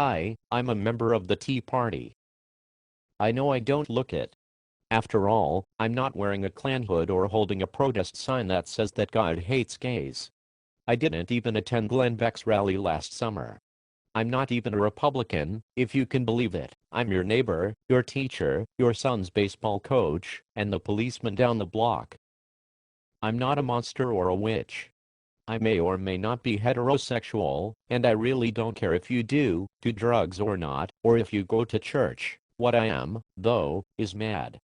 Hi, I'm a member of the Tea Party. I know I don't look it. After all, I'm not wearing a Klan hood or holding a protest sign that says that God hates gays. I didn't even attend Glenn Beck's rally last summer. I'm not even a Republican, if you can believe it. I'm your neighbor, your teacher, your son's baseball coach, and the policeman down the block. I'm not a monster or a witch. I may or may not be heterosexual, and I really don't care if you do drugs or not, or if you go to church. What I am, though, is mad.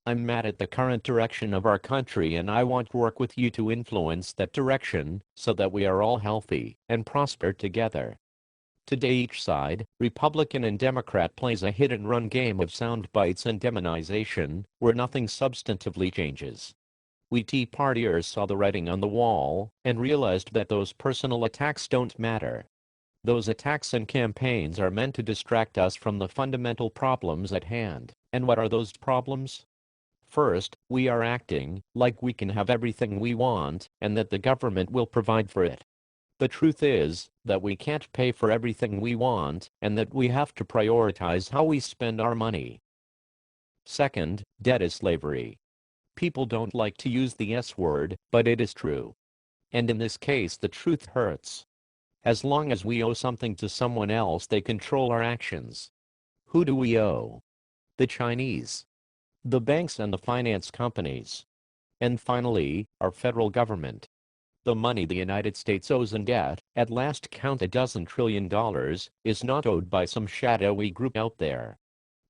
I'm mad at the current direction of our country, and I want to work with you to influence that direction so that we are all healthy and prosper together. Today each side, Republican and Democrat, plays a hit-and-run game of sound bites and demonization where nothing substantively changes. We Tea Partiers saw the writing on the wall and realized that those personal attacks don't matter. Those attacks and campaigns are meant to distract us from the fundamental problems at hand. And what are those problems? First, we are acting like we can have everything we want and that the government will provide for it. The truth is that we can't pay for everything we want and that we have to prioritize how we spend our money. Second, debt is slavery. People don't like to use the S word, but it is true. And in this case, the truth hurts. As long as we owe something to someone else, they control our actions. Who do we owe? The Chinese, the banks and the finance companies. And finally, our federal government. The money the United States owes in debt, at last count $12 trillion, is not owed by some shadowy group out there.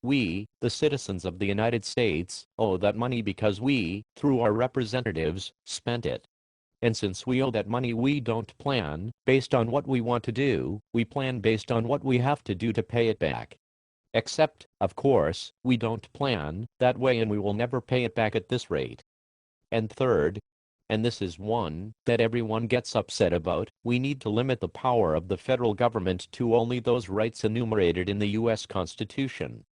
We, the citizens of the United States, owe that money because we, through our representatives, spent it. And since we owe that money, we don't plan based on what we want to do, we plan based on what we have to do to pay it back. Except, of course, we don't plan that way and we will never pay it back at this rate. And third, and this is one that everyone gets upset about, we need to limit the power of the federal government to only those rights enumerated in the U.S. Constitution.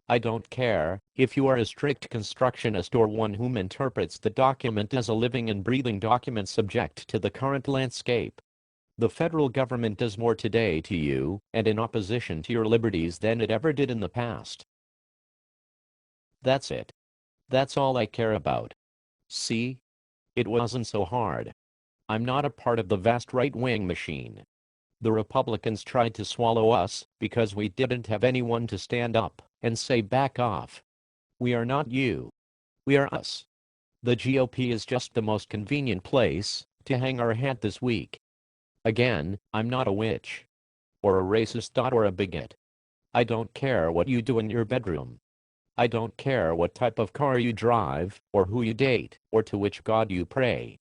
I don't care if you are a strict constructionist or one who interprets the document as a living and breathing document subject to the current landscape. The federal government does more today to you and in opposition to your liberties than it ever did in the past. That's it. That's all I care about. See? It wasn't so hard. I'm not a part of the vast right-wing machine. The Republicans tried to swallow us because we didn't have anyone to stand up and say back off. We are not you. We are us. The GOP is just the most convenient place to hang our hat this week. Again, I'm not a witch, or a racist or a bigot. I don't care what you do in your bedroom. I don't care what type of car you drive, or who you date, or to which god you pray.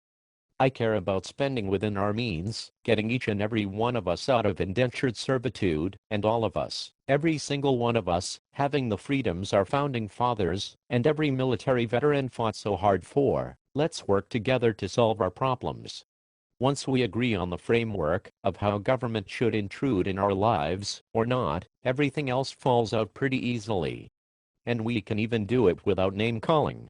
I care about spending within our means, getting each and every one of us out of indentured servitude, and all of us, every single one of us, having the freedoms our founding fathers and every military veteran fought so hard for. Let's work together to solve our problems. Once we agree on the framework of how government should intrude in our lives or not, everything else falls out pretty easily. And we can even do it without name-calling.